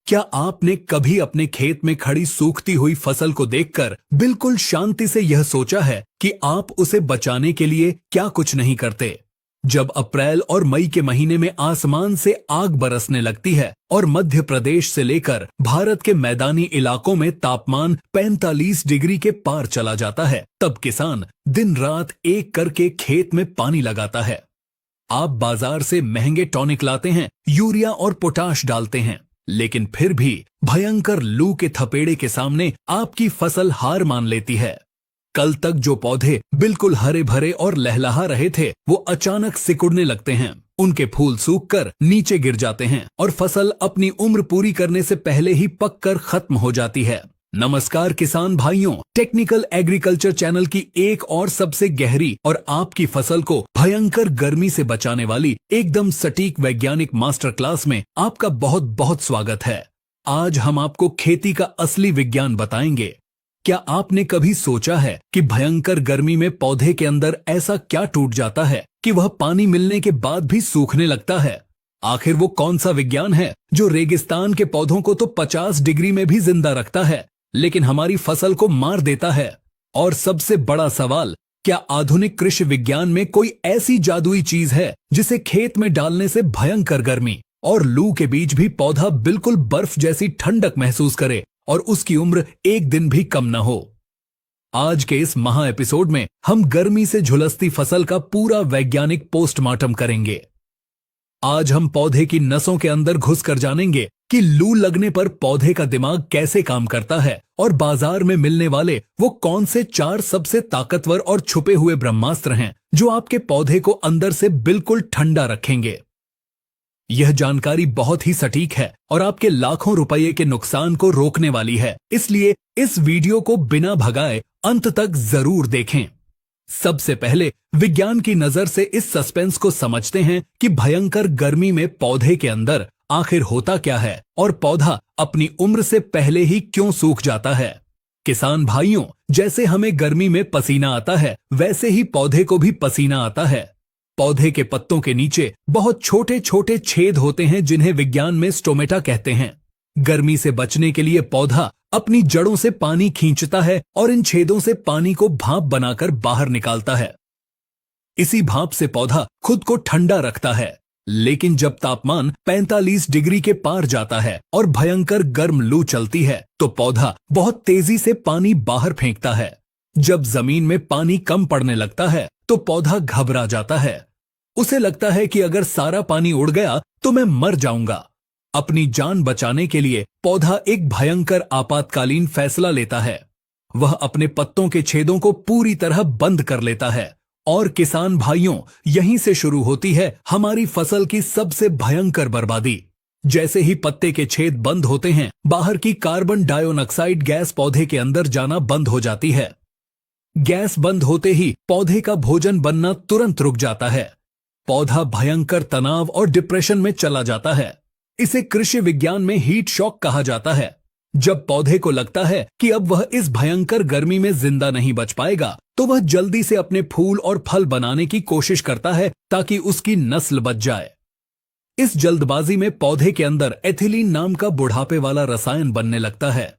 क्या आपने कभी अपने खेत में खड़ी सूखती हुई फसल को देखकर बिल्कुल शांति से यह सोचा है कि आप उसे बचाने के लिए क्या कुछ नहीं करते? जब अप्रैल और मई के महीने में आसमान से आग बरसने लगती है और मध्य प्रदेश से लेकर भारत के मैदानी इलाकों में तापमान 45 डिग्री के पार चला जाता है, तब किसान दिन रात एक करके खेत में पानी लगाता है। आप बाजार से महंगे टॉनिक लाते हैं, यूरिया और पोटाश डालते हैं, लेकिन फिर भी भयंकर लू के थपेड़े के सामने आपकी फसल हार मान लेती है। कल तक जो पौधे बिल्कुल हरे भरे और लहलहा रहे थे, वो अचानक सिकुड़ने लगते हैं। उनके फूल सूखकर नीचे गिर जाते हैं और फसल अपनी उम्र पूरी करने से पहले ही पककर खत्म हो जाती है। नमस्कार किसान भाइयों, टेक्निकल एग्रीकल्चर चैनल की एक और सबसे गहरी और आपकी फसल को भयंकर गर्मी से बचाने वाली एकदम सटीक वैज्ञानिक मास्टर क्लास में आपका बहुत बहुत स्वागत है। आज हम आपको खेती का असली विज्ञान बताएंगे। क्या आपने कभी सोचा है कि भयंकर गर्मी में पौधे के अंदर ऐसा क्या टूट जाता है कि वह पानी मिलने के बाद भी सूखने लगता है? आखिर वो कौन सा विज्ञान है जो रेगिस्तान के पौधों को तो 50 डिग्री में भी जिंदा रखता है, लेकिन हमारी फसल को मार देता है? और सबसे बड़ा सवाल, क्या आधुनिक कृषि विज्ञान में कोई ऐसी जादुई चीज है जिसे खेत में डालने से भयंकर गर्मी और लू के बीच भी पौधा बिल्कुल बर्फ जैसी ठंडक महसूस करे और उसकी उम्र एक दिन भी कम न हो? आज के इस महा एपिसोड में हम गर्मी से झुलसती फसल का पूरा वैज्ञानिक पोस्टमार्टम करेंगे। आज हम पौधे की नसों के अंदर घुसकर जानेंगे कि लू लगने पर पौधे का दिमाग कैसे काम करता है और बाजार में मिलने वाले वो कौन से 4 सबसे ताकतवर और छुपे हुए ब्रह्मास्त्र हैं जो आपके पौधे को अंदर से बिल्कुल ठंडा रखेंगे। यह जानकारी बहुत ही सटीक है और आपके लाखों रुपये के नुकसान को रोकने वाली है, इसलिए इस वीडियो को बिना भगाए अंत तक जरूर देखें। सबसे पहले विज्ञान की नजर से इस सस्पेंस को समझते हैं कि भयंकर गर्मी में पौधे के अंदर आखिर होता क्या है और पौधा अपनी उम्र से पहले ही क्यों सूख जाता है। किसान भाइयों, जैसे हमें गर्मी में पसीना आता है, वैसे ही पौधे को भी पसीना आता है। पौधे के पत्तों के नीचे बहुत छोटे छोटे छेद होते हैं जिन्हें विज्ञान में स्टोमेटा कहते हैं। गर्मी से बचने के लिए पौधा अपनी जड़ों से पानी खींचता है और इन छेदों से पानी को भाप बनाकर बाहर निकालता है। इसी भाप से पौधा खुद को ठंडा रखता है, लेकिन जब तापमान 45 डिग्री के पार जाता है और भयंकर गर्म लू चलती है, तो पौधा बहुत तेजी से पानी बाहर फेंकता है। जब जमीन में पानी कम पड़ने लगता है, तो पौधा घबरा जाता है। उसे लगता है कि अगर सारा पानी उड़ गया तो मैं मर जाऊंगा। अपनी जान बचाने के लिए पौधा एक भयंकर आपातकालीन फैसला लेता है। वह अपने पत्तों के छेदों को पूरी तरह बंद कर लेता है। और किसान भाइयों, यहीं से शुरू होती है हमारी फसल की सबसे भयंकर बर्बादी। जैसे ही पत्ते के छेद बंद होते हैं, बाहर की कार्बन डाइऑक्साइड गैस पौधे के अंदर जाना बंद हो जाती है। गैस बंद होते ही पौधे का भोजन बनना तुरंत रुक जाता है। पौधा भयंकर तनाव और डिप्रेशन में चला जाता है। इसे कृषि विज्ञान में हीट शॉक कहा जाता है। जब पौधे को लगता है कि अब वह इस भयंकर गर्मी में जिंदा नहीं बच पाएगा, तो वह जल्दी से अपने फूल और फल बनाने की कोशिश करता है ताकि उसकी नस्ल बच जाए। इस जल्दबाजी में पौधे के अंदर एथिलीन नाम का बुढ़ापे वाला रसायन बनने लगता है।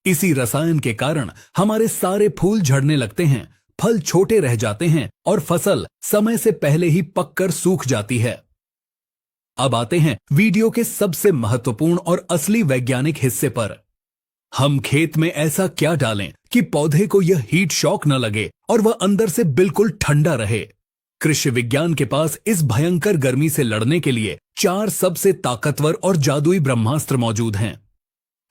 इसी रसायन के कारण हमारे सारे फूल झड़ने लगते हैं, फल छोटे रह जाते हैं और फसल समय से पहले ही पककर सूख जाती है। अब आते हैं वीडियो के सबसे महत्वपूर्ण और असली वैज्ञानिक हिस्से पर। हम खेत में ऐसा क्या डालें कि पौधे को यह हीट शॉक न लगे और वह अंदर से बिल्कुल ठंडा रहे? कृषि विज्ञान के पास इस भयंकर गर्मी से लड़ने के लिए 4 सबसे ताकतवर और जादुई ब्रह्मास्त्र मौजूद हैं।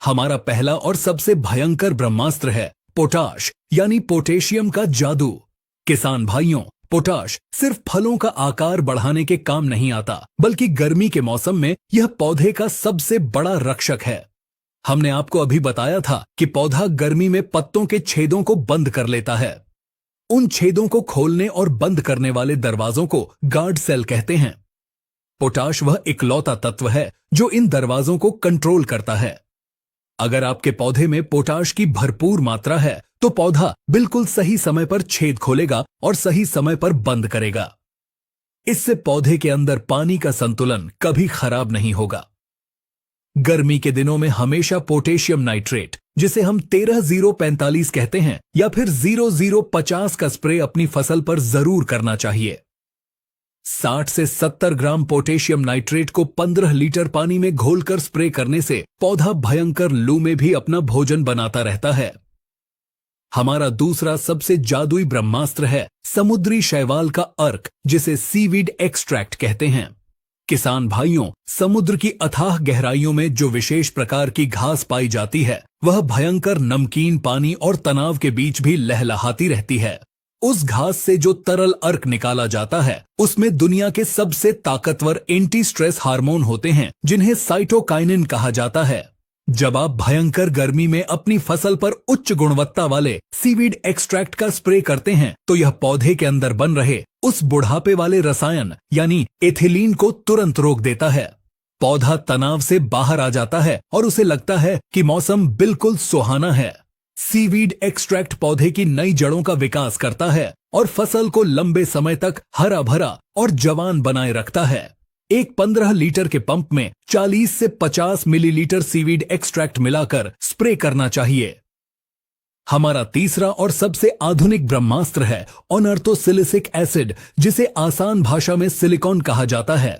हमारा पहला और सबसे भयंकर ब्रह्मास्त्र है पोटाश, यानी पोटेशियम का जादू। किसान भाइयों, पोटाश सिर्फ फलों का आकार बढ़ाने के काम नहीं आता, बल्कि गर्मी के मौसम में यह पौधे का सबसे बड़ा रक्षक है। हमने आपको अभी बताया था कि पौधा गर्मी में पत्तों के छेदों को बंद कर लेता है। उन छेदों को खोलने और बंद करने वाले दरवाजों को गार्ड सेल कहते हैं। पोटाश वह इकलौता तत्व है जो इन दरवाजों को कंट्रोल करता है। अगर आपके पौधे में पोटाश की भरपूर मात्रा है, तो पौधा बिल्कुल सही समय पर छेद खोलेगा और सही समय पर बंद करेगा। इससे पौधे के अंदर पानी का संतुलन कभी खराब नहीं होगा। गर्मी के दिनों में हमेशा पोटेशियम नाइट्रेट, जिसे हम 13-0-45 कहते हैं, या फिर 00-50 का स्प्रे अपनी फसल पर जरूर करना चाहिए। 60 से 70 ग्राम पोटेशियम नाइट्रेट को 15 लीटर पानी में घोलकर स्प्रे करने से पौधा भयंकर लू में भी अपना भोजन बनाता रहता है। हमारा दूसरा सबसे जादुई ब्रह्मास्त्र है समुद्री शैवाल का अर्क, जिसे सीवीड एक्सट्रैक्ट कहते हैं। किसान भाइयों, समुद्र की अथाह गहराइयों में जो विशेष प्रकार की घास पाई जाती है, वह भयंकर नमकीन पानी और तनाव के बीच भी लहलहाती रहती है। उस घास से जो तरल अर्क निकाला जाता है, उसमें दुनिया के सबसे ताकतवर एंटी स्ट्रेस हार्मोन होते हैं, जिन्हें साइटोकाइनिन कहा जाता है। जब आप भयंकर गर्मी में अपनी फसल पर उच्च गुणवत्ता वाले सीवीड एक्सट्रैक्ट का स्प्रे करते हैं, तो यह पौधे के अंदर बन रहे उस बुढ़ापे वाले रसायन यानी एथिलीन को तुरंत रोक देता है। पौधा तनाव से बाहर आ जाता है और उसे लगता है कि मौसम बिल्कुल सुहाना है। सीवीड एक्सट्रैक्ट पौधे की नई जड़ों का विकास करता है और फसल को लंबे समय तक हरा भरा और जवान बनाए रखता है। एक 15 लीटर के पंप में 40 से 50 मिलीलीटर सीवीड एक्सट्रैक्ट मिलाकर स्प्रे करना चाहिए। हमारा तीसरा और सबसे आधुनिक ब्रह्मास्त्र है ऑनर्थोसिलिसिक एसिड, जिसे आसान भाषा में सिलिकॉन कहा जाता है।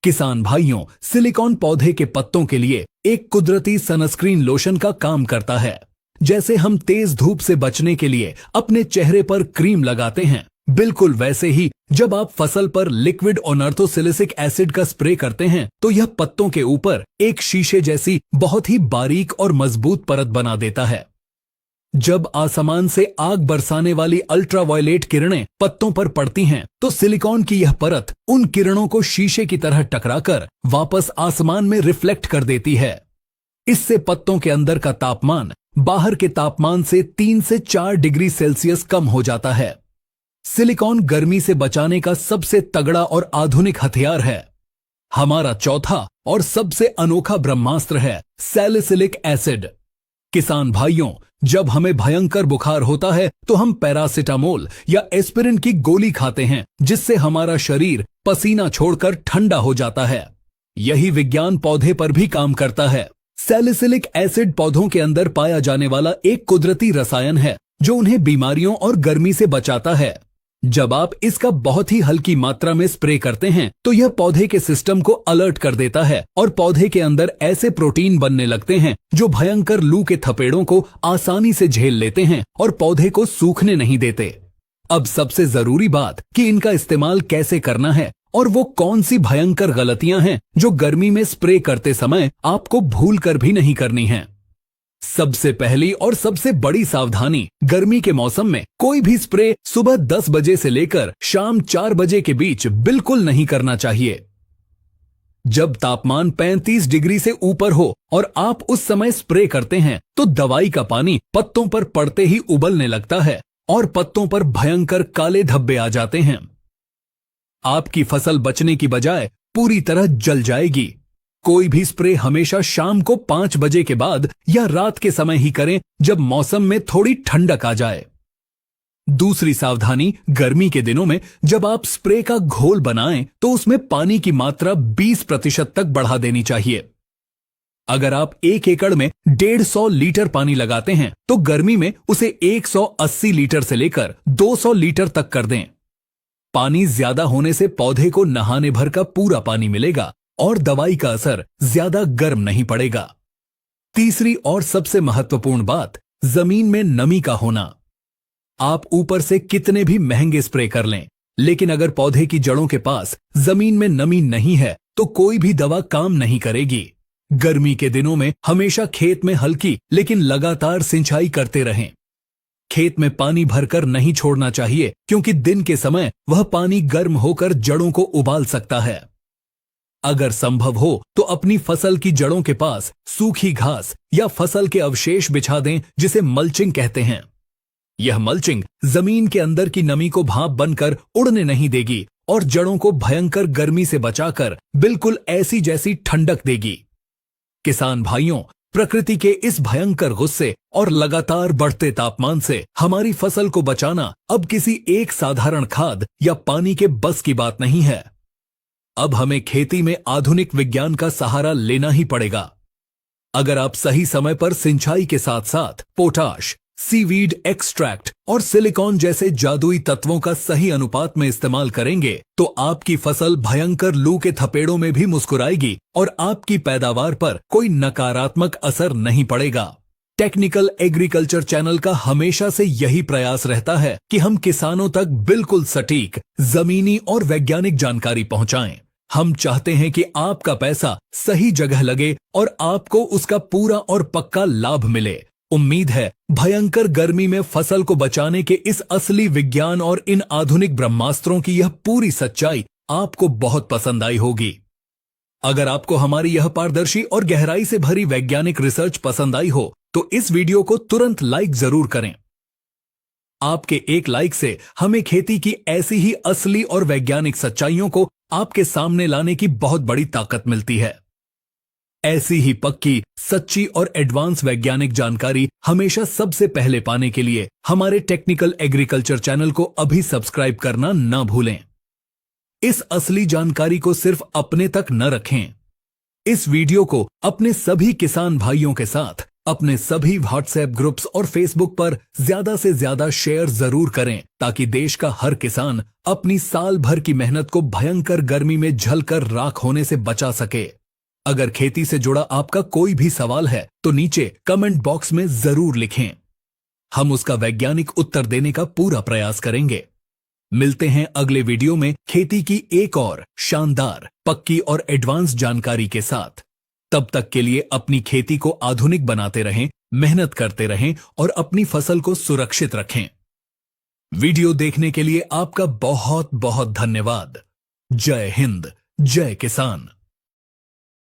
किसान भाइयों, सिलिकॉन पौधे के पत्तों के लिए एक कुदरती सनस्क्रीन लोशन का काम करता है। जैसे हम तेज धूप से बचने के लिए अपने चेहरे पर क्रीम लगाते हैं, बिल्कुल वैसे ही जब आप फसल पर लिक्विड ऑनर्थोसिलिसिक एसिड का स्प्रे करते हैं, तो यह पत्तों के ऊपर एक शीशे जैसी बहुत ही बारीक और मजबूत परत बना देता है। जब आसमान से आग बरसाने वाली अल्ट्रावायलेट किरणें पत्तों पर पड़ती हैं, तो सिलिकॉन की यह परत उन किरणों को शीशे की तरह टकराकर वापस आसमान में रिफ्लेक्ट कर देती है। इससे पत्तों के अंदर का तापमान बाहर के तापमान से 3 से 4 डिग्री सेल्सियस कम हो जाता है। सिलिकॉन गर्मी से बचाने का सबसे तगड़ा और आधुनिक हथियार है। हमारा चौथा और सबसे अनोखा ब्रह्मास्त्र है सैलिसिलिक एसिड। किसान भाइयों, जब हमें भयंकर बुखार होता है, तो हम पैरासिटामोल या एस्पिरिन की गोली खाते हैं, जिससे हमारा शरीर पसीना छोड़कर ठंडा हो जाता है। यही विज्ञान पौधे पर भी काम करता है। सैलिसिलिक एसिड पौधों के अंदर पाया जाने वाला एक कुदरती रसायन है, जो उन्हें बीमारियों और गर्मी से बचाता है। जब आप इसका बहुत ही हल्की मात्रा में स्प्रे करते हैं, तो यह पौधे के सिस्टम को अलर्ट कर देता है और पौधे के अंदर ऐसे प्रोटीन बनने लगते हैं जो भयंकर लू के थपेड़ों को आसानी से झेल लेते हैं और पौधे को सूखने नहीं देते। अब सबसे जरूरी बात कि इनका इस्तेमाल कैसे करना है और वो कौन सी भयंकर गलतियां हैं जो गर्मी में स्प्रे करते समय आपको भूल कर भी नहीं करनी है। सबसे पहली और सबसे बड़ी सावधानी, गर्मी के मौसम में कोई भी स्प्रे सुबह 10 बजे से लेकर शाम 4 बजे के बीच बिल्कुल नहीं करना चाहिए। जब तापमान 35 डिग्री से ऊपर हो और आप उस समय स्प्रे करते हैं, तो दवाई का पानी पत्तों पर पड़ते ही उबलने लगता है और पत्तों पर भयंकर काले धब्बे आ जाते हैं। आपकी फसल बचने की बजाय पूरी तरह जल जाएगी। कोई भी स्प्रे हमेशा शाम को 5 बजे के बाद या रात के समय ही करें, जब मौसम में थोड़ी ठंडक आ जाए। दूसरी सावधानी, गर्मी के दिनों में जब आप स्प्रे का घोल बनाएं, तो उसमें पानी की मात्रा 20% तक बढ़ा देनी चाहिए। अगर आप 1 एकड़ में 150 लीटर पानी लगाते हैं, तो गर्मी में उसे 180 लीटर से लेकर 200 लीटर तक कर दें। पानी ज्यादा होने से पौधे को नहाने भर का पूरा पानी मिलेगा और दवाई का असर ज्यादा गर्म नहीं पड़ेगा। तीसरी और सबसे महत्वपूर्ण बात, जमीन में नमी का होना। आप ऊपर से कितने भी महंगे स्प्रे कर लें, लेकिन अगर पौधे की जड़ों के पास जमीन में नमी नहीं है, तो कोई भी दवा काम नहीं करेगी। गर्मी के दिनों में हमेशा खेत में हल्की लेकिन लगातार सिंचाई करते रहें। खेत में पानी भरकर नहीं छोड़ना चाहिए, क्योंकि दिन के समय वह पानी गर्म होकर जड़ों को उबाल सकता है। अगर संभव हो तो अपनी फसल की जड़ों के पास सूखी घास या फसल के अवशेष बिछा दें, जिसे मल्चिंग कहते हैं। यह मल्चिंग जमीन के अंदर की नमी को भाप बनकर उड़ने नहीं देगी और जड़ों को भयंकर गर्मी से बचाकर बिल्कुल ऐसी जैसी ठंडक देगी। किसान भाइयों, प्रकृति के इस भयंकर गुस्से और लगातार बढ़ते तापमान से हमारी फसल को बचाना अब किसी एक साधारण खाद या पानी के बस की बात नहीं है। अब हमें खेती में आधुनिक विज्ञान का सहारा लेना ही पड़ेगा। अगर आप सही समय पर सिंचाई के साथ साथ पोटाश, सीवीड एक्सट्रैक्ट और सिलिकॉन जैसे जादुई तत्वों का सही अनुपात में इस्तेमाल करेंगे तो आपकी फसल भयंकर लू के थपेड़ों में भी मुस्कुराएगी और आपकी पैदावार पर कोई नकारात्मक असर नहीं पड़ेगा। टेक्निकल एग्रीकल्चर चैनल का हमेशा से यही प्रयास रहता है कि हम किसानों तक बिल्कुल सटीक, जमीनी और वैज्ञानिक जानकारी पहुंचाएं। हम चाहते हैं कि आपका पैसा सही जगह लगे और आपको उसका पूरा और पक्का लाभ मिले। उम्मीद है भयंकर गर्मी में फसल को बचाने के इस असली विज्ञान और इन आधुनिक ब्रह्मास्त्रों की यह पूरी सच्चाई आपको बहुत पसंद आई होगी। अगर आपको हमारी यह पारदर्शी और गहराई से भरी वैज्ञानिक रिसर्च पसंद आई हो तो इस वीडियो को तुरंत लाइक जरूर करें। आपके एक लाइक से हमें खेती की ऐसी ही असली और वैज्ञानिक सच्चाइयों को आपके सामने लाने की बहुत बड़ी ताकत मिलती है। ऐसी ही पक्की, सच्ची और एडवांस वैज्ञानिक जानकारी हमेशा सबसे पहले पाने के लिए हमारे टेक्निकल एग्रीकल्चर चैनल को अभी सब्सक्राइब करना न भूलें। इस असली जानकारी को सिर्फ अपने तक न रखें। इस वीडियो को अपने सभी किसान भाइयों के साथ अपने सभी व्हाट्सएप ग्रुप्स और फेसबुक पर ज्यादा से ज्यादा शेयर जरूर करें ताकि देश का हर किसान अपनी साल भर की मेहनत को भयंकर गर्मी में झलकर राख होने से बचा सके। अगर खेती से जुड़ा आपका कोई भी सवाल है तो नीचे कमेंट बॉक्स में जरूर लिखें। हम उसका वैज्ञानिक उत्तर देने का पूरा प्रयास करेंगे। मिलते हैं अगले वीडियो में खेती की एक और शानदार, पक्की और एडवांस जानकारी के साथ। तब तक के लिए अपनी खेती को आधुनिक बनाते रहें, मेहनत करते रहें और अपनी फसल को सुरक्षित रखें। वीडियो देखने के लिए आपका बहुत बहुत धन्यवाद। जय हिंद, जय किसान।